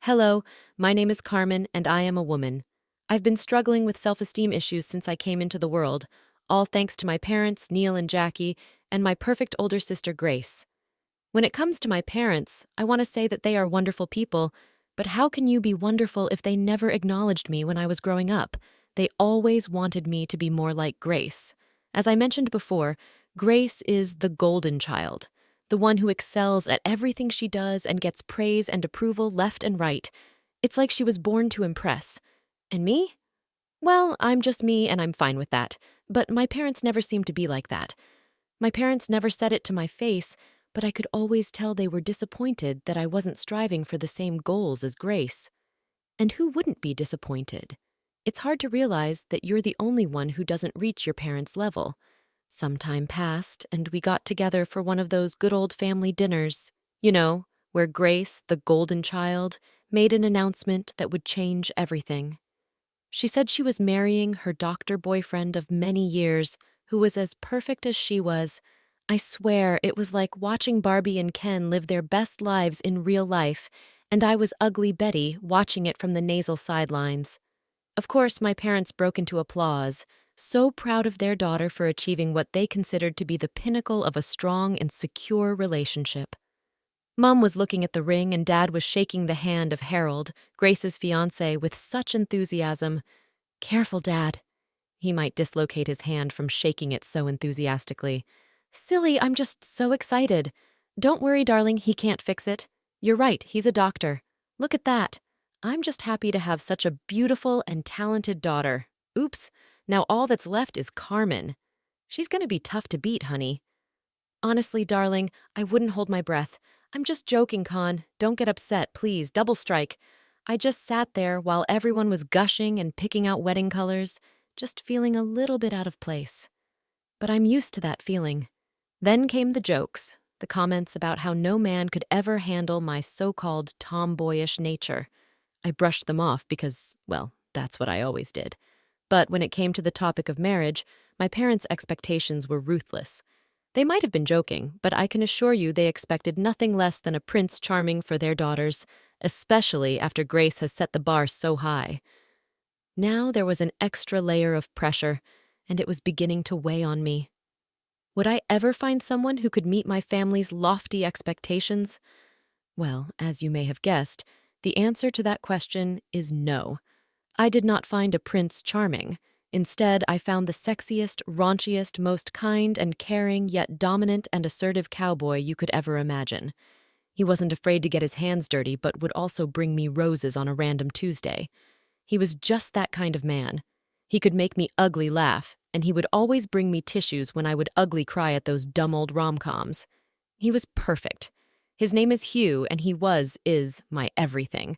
Hello, my name is Carmen and I am a woman. I've been struggling with self-esteem issues since I came into the world, all thanks to my parents, Neil and Jackie, and my perfect older sister, Grace. When it comes to my parents, I want to say that they are wonderful people, but how can you be wonderful if they never acknowledged me when I was growing up? They always wanted me to be more like Grace. As I mentioned before, Grace is the golden child, the one who excels at everything she does and gets praise and approval left and right. It's like she was born to impress. And me? Well, I'm just me and I'm fine with that. But my parents never seemed to be like that. My parents never said it to my face, but I could always tell they were disappointed that I wasn't striving for the same goals as Grace. And who wouldn't be disappointed? It's hard to realize that you're the only one who doesn't reach your parents' level. Some time passed, and we got together for one of those good old family dinners. Where Grace, the golden child, made an announcement that would change everything. She said she was marrying her doctor boyfriend of many years, who was as perfect as she was. I swear it was like watching Barbie and Ken live their best lives in real life, and I was ugly Betty watching it from the nasal sidelines. Of course, my parents broke into applause, so proud of their daughter for achieving what they considered to be the pinnacle of a strong and secure relationship. Mom was looking at the ring and Dad was shaking the hand of Harold, Grace's fiancé, with such enthusiasm. Careful, Dad. He might dislocate his hand from shaking it so enthusiastically. Silly, I'm just so excited. Don't worry, darling, he can't fix it. You're right, he's a doctor. Look at that. I'm just happy to have such a beautiful and talented daughter. Oops, now all that's left is Carmen. She's gonna be tough to beat, honey. Honestly, darling, I wouldn't hold my breath. I'm just joking, Con. Don't get upset, please. Double strike. I just sat there while everyone was gushing and picking out wedding colors, just feeling a little bit out of place. But I'm used to that feeling. Then came the jokes, the comments about how no man could ever handle my so-called tomboyish nature. I brushed them off because, well, that's what I always did. But when it came to the topic of marriage, my parents' expectations were ruthless. They might have been joking, but I can assure you they expected nothing less than a Prince Charming for their daughters, especially after Grace has set the bar so high. Now there was an extra layer of pressure, and it was beginning to weigh on me. Would I ever find someone who could meet my family's lofty expectations? Well, as you may have guessed, the answer to that question is no. I did not find a Prince Charming. Instead, I found the sexiest, raunchiest, most kind and caring yet dominant and assertive cowboy you could ever imagine. He wasn't afraid to get his hands dirty, but would also bring me roses on a random Tuesday. He was just that kind of man. He could make me ugly laugh, and he would always bring me tissues when I would ugly cry at those dumb old rom-coms. He was perfect. His name is Hugh, and is my everything.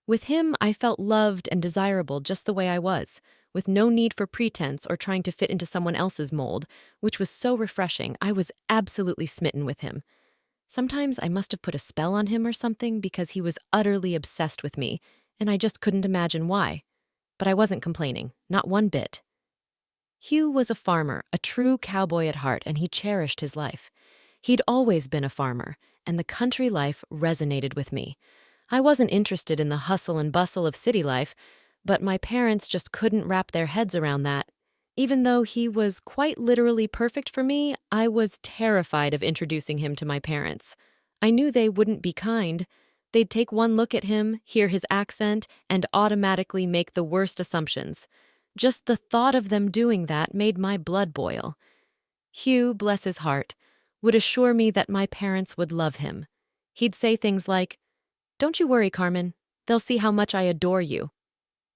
With him, I felt loved and desirable just the way I was, with no need for pretense or trying to fit into someone else's mold, which was so refreshing. I was absolutely smitten with him. Sometimes I must have put a spell on him or something because he was utterly obsessed with me, and I just couldn't imagine why. But I wasn't complaining, not one bit. Hugh was a farmer, a true cowboy at heart, and he cherished his life. He'd always been a farmer, and the country life resonated with me. I wasn't interested in the hustle and bustle of city life, but my parents just couldn't wrap their heads around that. Even though he was quite literally perfect for me, I was terrified of introducing him to my parents. I knew they wouldn't be kind. They'd take one look at him, hear his accent, and automatically make the worst assumptions. Just the thought of them doing that made my blood boil. Hugh, bless his heart, would assure me that my parents would love him. He'd say things like, "Don't you worry, Carmen. They'll see how much I adore you."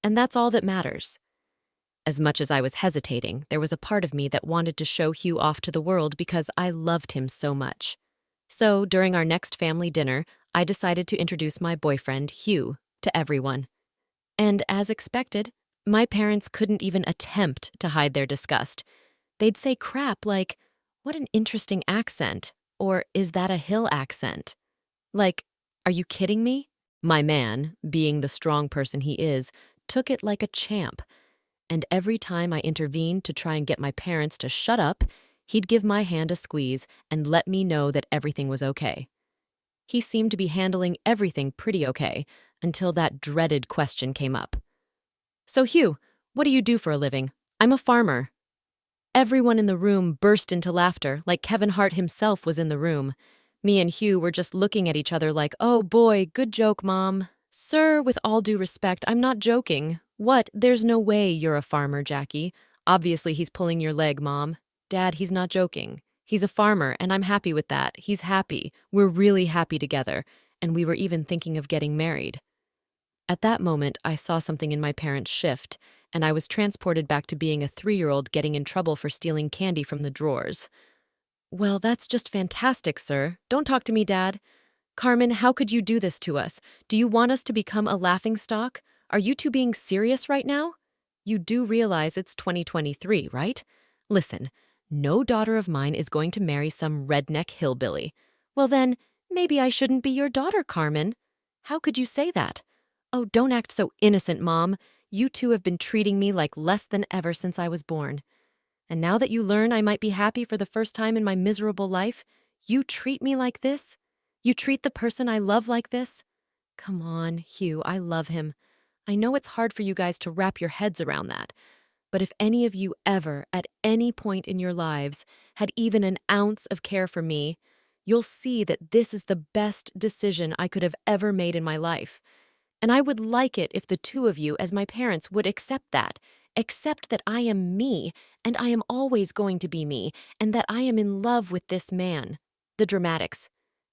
And that's all that matters. As much as I was hesitating, there was a part of me that wanted to show Hugh off to the world because I loved him so much. So, during our next family dinner, I decided to introduce my boyfriend, Hugh, to everyone. And as expected, my parents couldn't even attempt to hide their disgust. They'd say crap like, "What an interesting accent," or "Is that a hill accent?" Like, "Are you kidding me?" My man, being the strong person he is, took it like a champ. And every time I intervened to try and get my parents to shut up, he'd give my hand a squeeze and let me know that everything was okay. He seemed to be handling everything pretty okay, until that dreaded question came up. "So, Hugh, what do you do for a living?" "I'm a farmer." Everyone in the room burst into laughter, like Kevin Hart himself was in the room. Me and Hugh were just looking at each other like, "Oh boy, good joke, Mom." "Sir, with all due respect, I'm not joking." "What? There's no way you're a farmer, Jackie." "Obviously he's pulling your leg, Mom." "Dad, he's not joking. He's a farmer, and I'm happy with that. He's happy. We're really happy together. And we were even thinking of getting married." At that moment, I saw something in my parents shift, and I was transported back to being a 3-year-old getting in trouble for stealing candy from the drawers. "Well, that's just fantastic, sir. Don't talk to me, Dad." "Carmen, how could you do this to us? Do you want us to become a laughingstock? Are you two being serious right now? You do realize it's 2023, right? Listen, no daughter of mine is going to marry some redneck hillbilly." "Well then, maybe I shouldn't be your daughter, Carmen." "How could you say that?" "Oh, don't act so innocent, Mom. You two have been treating me like less than ever since I was born. And now that you learn I might be happy for the first time in my miserable life, you treat me like this? You treat the person I love like this?" "Come on, Hugh, I love him. I know it's hard for you guys to wrap your heads around that. But if any of you ever, at any point in your lives, had even an ounce of care for me, you'll see that this is the best decision I could have ever made in my life. And I would like it if the two of you, as my parents, would accept that. Accept that I am me, and I am always going to be me, and that I am in love with this man." The dramatics.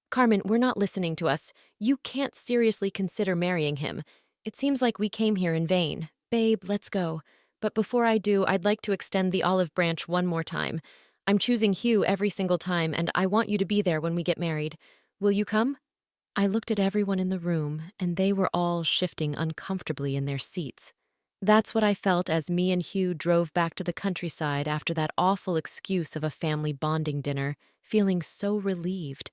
"Carmen, we're not listening to us. You can't seriously consider marrying him. It seems like we came here in vain. Babe, let's go. But before I do, I'd like to extend the olive branch one more time. I'm choosing Hugh every single time, and I want you to be there when we get married. Will you come?" I looked at everyone in the room, and they were all shifting uncomfortably in their seats. That's what I felt as me and Hugh drove back to the countryside after that awful excuse of a family bonding dinner, feeling so relieved.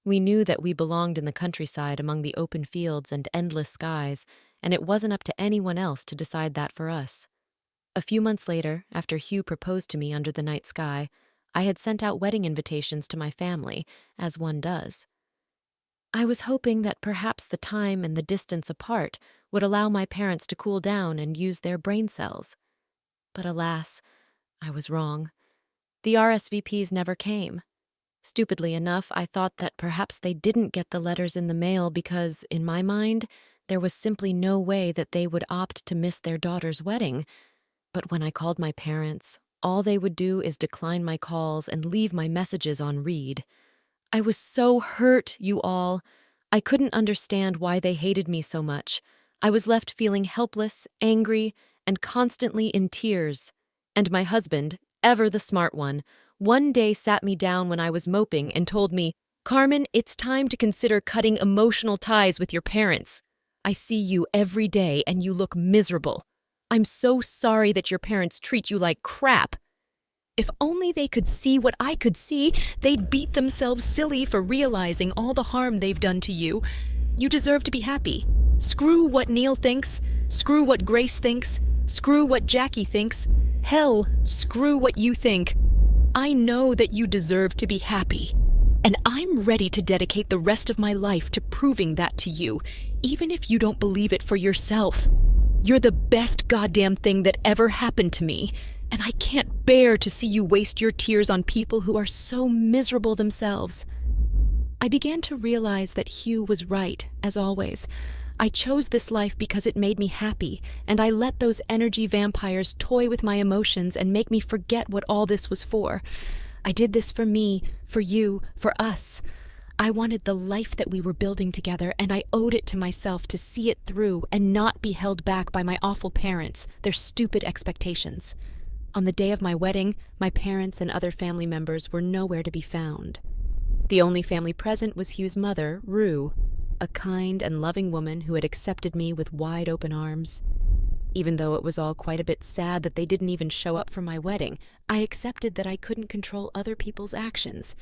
We knew that we belonged in the countryside among the open fields and endless skies, and it wasn't up to anyone else to decide that for us. A few months later, after Hugh proposed to me under the night sky, I had sent out wedding invitations to my family, as one does. I was hoping that perhaps the time and the distance apart would allow my parents to cool down and use their brain cells. But alas, I was wrong. The RSVPs never came. Stupidly enough, I thought that perhaps they didn't get the letters in the mail because, in my mind, there was simply no way that they would opt to miss their daughter's wedding. But when I called my parents, all they would do is decline my calls and leave my messages on read. I was so hurt, you all. I couldn't understand why they hated me so much. I was left feeling helpless, angry, and constantly in tears. And my husband, ever the smart one day sat me down when I was moping and told me, "Carmen, it's time to consider cutting emotional ties with your parents. I see you every day and you look miserable. I'm so sorry that your parents treat you like crap. If only they could see what I could see, they'd beat themselves silly for realizing all the harm they've done to you. You deserve to be happy. Screw what Neil thinks. Screw what Grace thinks. Screw what Jackie thinks. Hell, screw what you think. I know that you deserve to be happy. And I'm ready to dedicate the rest of my life to proving that to you, even if you don't believe it for yourself. You're the best goddamn thing that ever happened to me. And I can't bear to see you waste your tears on people who are so miserable themselves." I began to realize that Hugh was right, as always. I chose this life because it made me happy, and I let those energy vampires toy with my emotions and make me forget what all this was for. I did this for me, for you, for us. I wanted the life that we were building together, and I owed it to myself to see it through and not be held back by my awful parents, their stupid expectations. On the day of my wedding, my parents and other family members were nowhere to be found. The only family present was Hugh's mother, Rue, a kind and loving woman who had accepted me with wide open arms. Even though it was all quite a bit sad that they didn't even show up for my wedding, I accepted that I couldn't control other people's actions.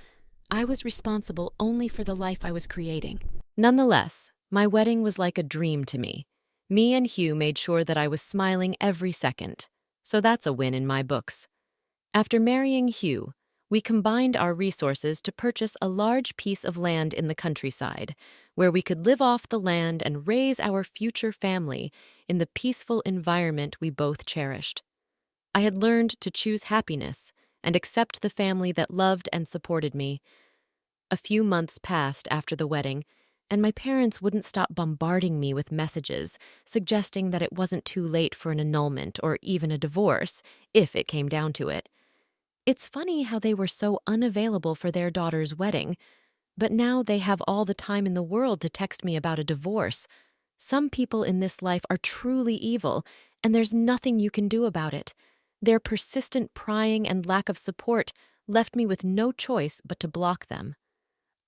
I was responsible only for the life I was creating. Nonetheless, my wedding was like a dream to me. Me and Hugh made sure that I was smiling every second. So that's a win in my books. After marrying Hugh, we combined our resources to purchase a large piece of land in the countryside. where we could live off the land and raise our future family in the peaceful environment we both cherished. I had learned to choose happiness and accept the family that loved and supported me. A few months passed after the wedding, and my parents wouldn't stop bombarding me with messages suggesting that it wasn't too late for an annulment or even a divorce, if it came down to it. It's funny how they were so unavailable for their daughter's wedding, but now they have all the time in the world to text me about a divorce. Some people in this life are truly evil, and there's nothing you can do about it. Their persistent prying and lack of support left me with no choice but to block them.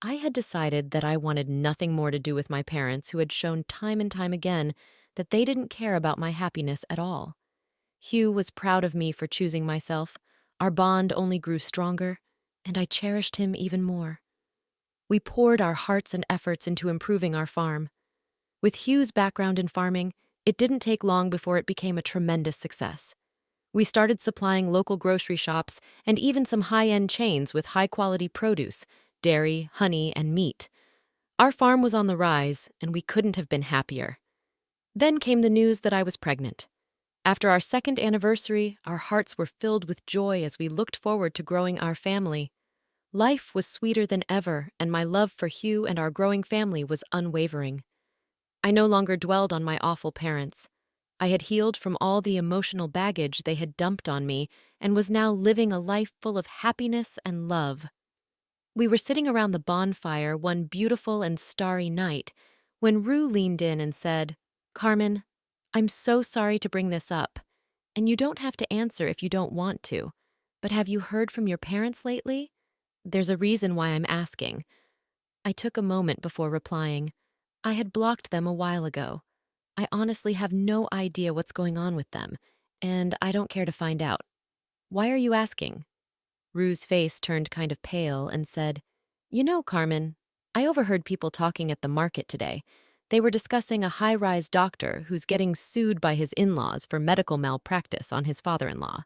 I had decided that I wanted nothing more to do with my parents, who had shown time and time again that they didn't care about my happiness at all. Hugh was proud of me for choosing myself. Our bond only grew stronger, and I cherished him even more. We poured our hearts and efforts into improving our farm. With Hugh's background in farming, it didn't take long before it became a tremendous success. We started supplying local grocery shops and even some high-end chains with high-quality produce, dairy, honey, and meat. Our farm was on the rise, and we couldn't have been happier. Then came the news that I was pregnant. After our second anniversary, our hearts were filled with joy as we looked forward to growing our family. Life was sweeter than ever, and my love for Hugh and our growing family was unwavering. I no longer dwelled on my awful parents. I had healed from all the emotional baggage they had dumped on me and was now living a life full of happiness and love. We were sitting around the bonfire one beautiful and starry night when Rue leaned in and said, "Carmen, I'm so sorry to bring this up, and you don't have to answer if you don't want to, but have you heard from your parents lately? There's a reason why I'm asking." I took a moment before replying. I had blocked them a while ago. I honestly have no idea what's going on with them, and I don't care to find out. Why are you asking? Rue's face turned kind of pale and said, "You know, Carmen, I overheard people talking at the market today. They were discussing a high-rise doctor who's getting sued by his in-laws for medical malpractice on his father-in-law.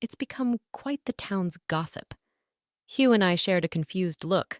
It's become quite the town's gossip." Hugh and I shared a confused look.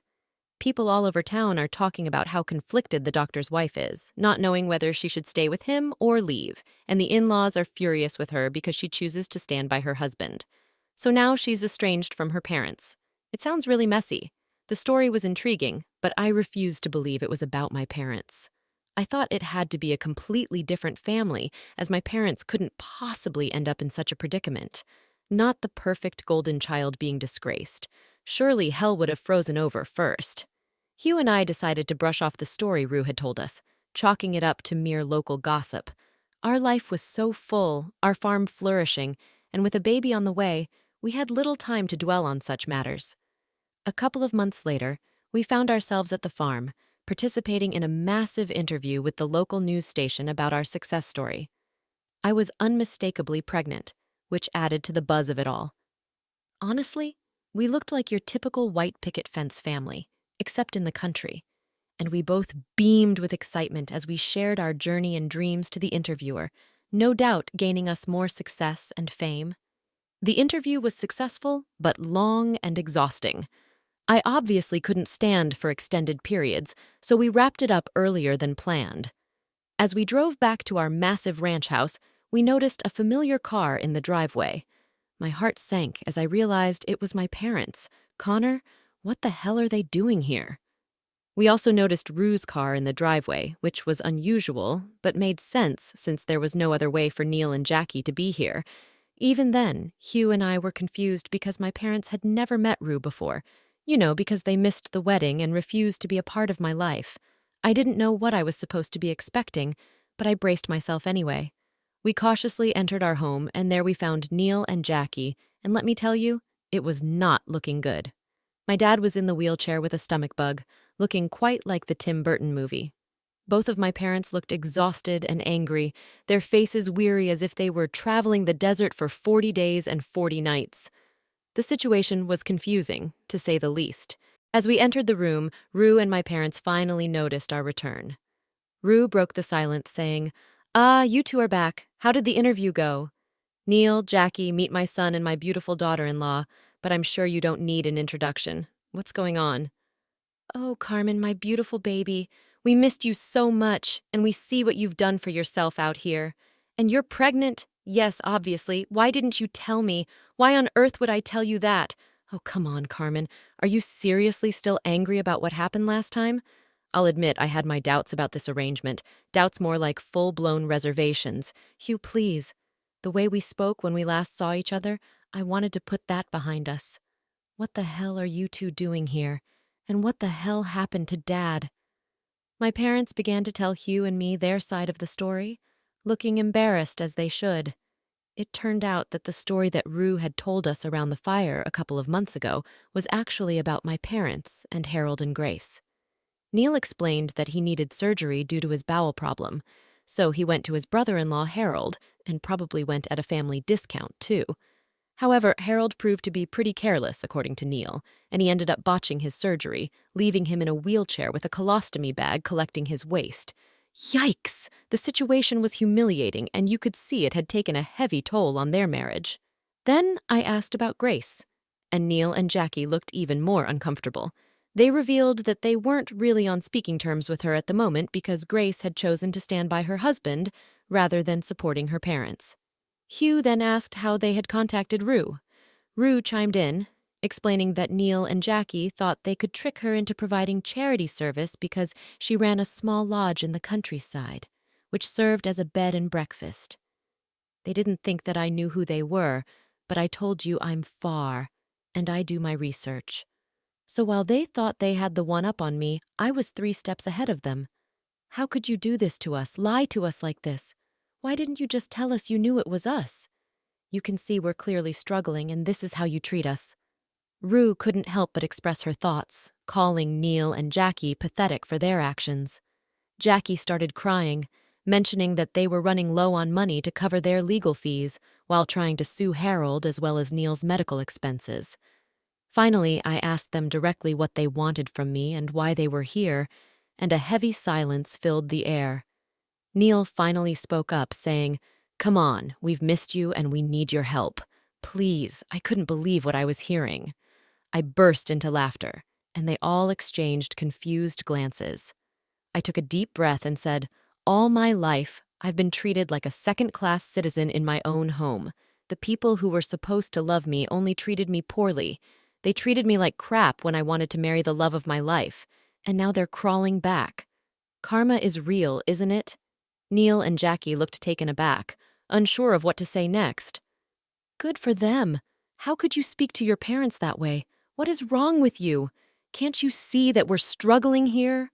People all over town are talking about how conflicted the doctor's wife is, not knowing whether she should stay with him or leave, and the in-laws are furious with her because she chooses to stand by her husband. So now she's estranged from her parents. It sounds really messy. The story was intriguing, but I refused to believe it was about my parents. I thought it had to be a completely different family, as my parents couldn't possibly end up in such a predicament. Not the perfect golden child being disgraced. Surely hell would have frozen over first. Hugh and I decided to brush off the story Rue had told us, chalking it up to mere local gossip. Our life was so full, our farm flourishing, and with a baby on the way, we had little time to dwell on such matters. A couple of months later, we found ourselves at the farm, participating in a massive interview with the local news station about our success story. I was unmistakably pregnant, which added to the buzz of it all. Honestly, we looked like your typical white picket fence family, except in the country, and we both beamed with excitement as we shared our journey and dreams to the interviewer, no doubt gaining us more success and fame. The interview was successful, but long and exhausting. I obviously couldn't stand for extended periods, so we wrapped it up earlier than planned. As we drove back to our massive ranch house, we noticed a familiar car in the driveway. My heart sank as I realized it was my parents. Connor, what the hell are they doing here? We also noticed Rue's car in the driveway, which was unusual, but made sense since there was no other way for Neil and Jackie to be here. Even then, Hugh and I were confused because my parents had never met Rue before. Because they missed the wedding and refused to be a part of my life. I didn't know what I was supposed to be expecting, but I braced myself anyway. We cautiously entered our home, and there we found Neil and Jackie, and let me tell you, it was not looking good. My dad was in the wheelchair with a stomach bug, looking quite like the Tim Burton movie. Both of my parents looked exhausted and angry, their faces weary as if they were traveling the desert for 40 days and 40 nights. The situation was confusing, to say the least. As we entered the room, Rue and my parents finally noticed our return. Rue broke the silence, saying, "Ah, you two are back. How did the interview go?" "Neil, Jackie, meet my son and my beautiful daughter-in-law, but I'm sure you don't need an introduction. What's going on?" "Oh, Carmen, my beautiful baby. We missed you so much, and we see what you've done for yourself out here. And you're pregnant? Yes, obviously. Why didn't you tell me? Why on earth would I tell you that? Oh, come on, Carmen. Are you seriously still angry about what happened last time? I'll admit I had my doubts about this arrangement, doubts more like full-blown reservations. Hugh, please. The way we spoke when we last saw each other, I wanted to put that behind us. What the hell are you two doing here? And what the hell happened to Dad? My parents began to tell Hugh and me their side of the story, looking embarrassed as they should. It turned out that the story that Rue had told us around the fire a couple of months ago was actually about my parents and Harold and Grace. Neil explained that he needed surgery due to his bowel problem, so he went to his brother-in-law Harold, and probably went at a family discount too. However, Harold proved to be pretty careless, according to Neil, and he ended up botching his surgery, leaving him in a wheelchair with a colostomy bag collecting his waste. Yikes! The situation was humiliating, and you could see it had taken a heavy toll on their marriage. Then I asked about Grace, and Neil and Jackie looked even more uncomfortable. They revealed that they weren't really on speaking terms with her at the moment because Grace had chosen to stand by her husband rather than supporting her parents. Hugh then asked how they had contacted Rue. Rue chimed in, explaining that Neil and Jackie thought they could trick her into providing charity service because she ran a small lodge in the countryside, which served as a bed and breakfast. They didn't think that I knew who they were, but I told you I'm far, and I do my research. So while they thought they had the one up on me, I was 3 steps ahead of them. How could you do this to us, lie to us like this? Why didn't you just tell us you knew it was us? You can see we're clearly struggling, and this is how you treat us. Rue couldn't help but express her thoughts, calling Neil and Jackie pathetic for their actions. Jackie started crying, mentioning that they were running low on money to cover their legal fees while trying to sue Harold as well as Neil's medical expenses. Finally, I asked them directly what they wanted from me and why they were here, and a heavy silence filled the air. Neil finally spoke up, saying, "Come on, we've missed you and we need your help. Please." I couldn't believe what I was hearing. I burst into laughter, and they all exchanged confused glances. I took a deep breath and said, "All my life, I've been treated like a second-class citizen in my own home. The people who were supposed to love me only treated me poorly. They treated me like crap when I wanted to marry the love of my life, and now they're crawling back. Karma is real, isn't it?" Neil and Jackie looked taken aback, unsure of what to say next. "Good for them. How could you speak to your parents that way? What is wrong with you? Can't you see that we're struggling here?"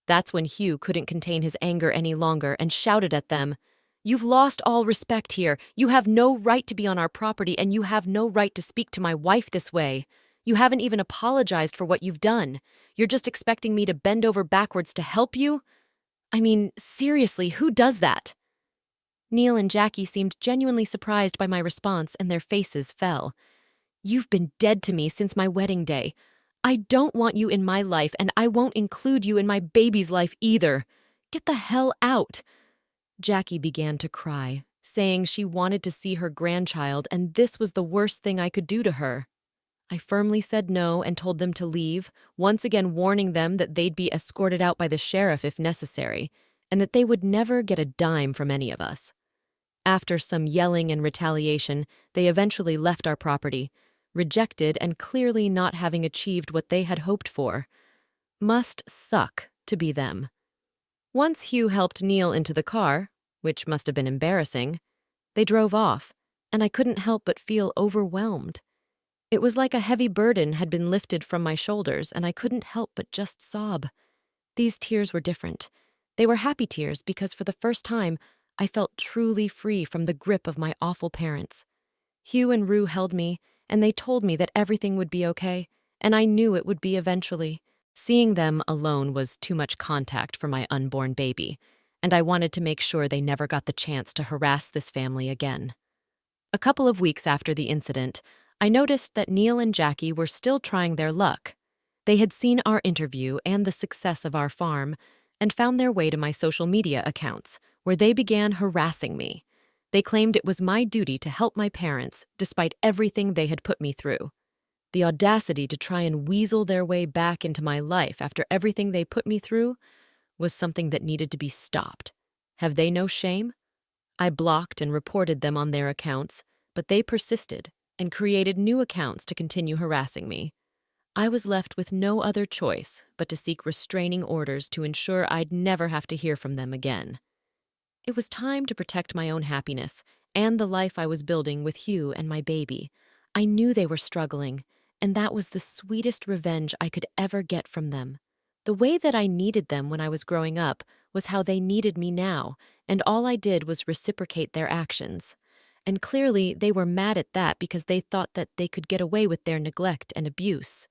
That's when Hugh couldn't contain his anger any longer and shouted at them, "You've lost all respect here. You have no right to be on our property, and you have no right to speak to my wife this way. You haven't even apologized for what you've done. You're just expecting me to bend over backwards to help you? I mean, seriously, who does that?" Neil and Jackie seemed genuinely surprised by my response, and their faces fell. "You've been dead to me since my wedding day. I don't want you in my life, and I won't include you in my baby's life either. Get the hell out." Jackie began to cry, saying she wanted to see her grandchild, and this was the worst thing I could do to her. I firmly said no and told them to leave, once again warning them that they'd be escorted out by the sheriff if necessary, and that they would never get a dime from any of us. After some yelling and retaliation, they eventually left our property, rejected and clearly not having achieved what they had hoped for. Must suck to be them. Once Hugh helped Neil into the car, which must have been embarrassing, they drove off, and I couldn't help but feel overwhelmed. It was like a heavy burden had been lifted from my shoulders, and I couldn't help but just sob. These tears were different. They were happy tears because for the first time, I felt truly free from the grip of my awful parents. Hugh and Rue held me, and they told me that everything would be okay, and I knew it would be eventually. Seeing them alone was too much contact for my unborn baby, and I wanted to make sure they never got the chance to harass this family again. A couple of weeks after the incident, I noticed that Neil and Jackie were still trying their luck. They had seen our interview and the success of our farm, and found their way to my social media accounts, where they began harassing me. They claimed it was my duty to help my parents, despite everything they had put me through. The audacity to try and weasel their way back into my life after everything they put me through was something that needed to be stopped. Have they no shame? I blocked and reported them on their accounts, but they persisted and created new accounts to continue harassing me. I was left with no other choice but to seek restraining orders to ensure I'd never have to hear from them again. It was time to protect my own happiness and the life I was building with Hugh and my baby. I knew they were struggling, and that was the sweetest revenge I could ever get from them. The way that I needed them when I was growing up was how they needed me now, and all I did was reciprocate their actions. And clearly, they were mad at that because they thought that they could get away with their neglect and abuse.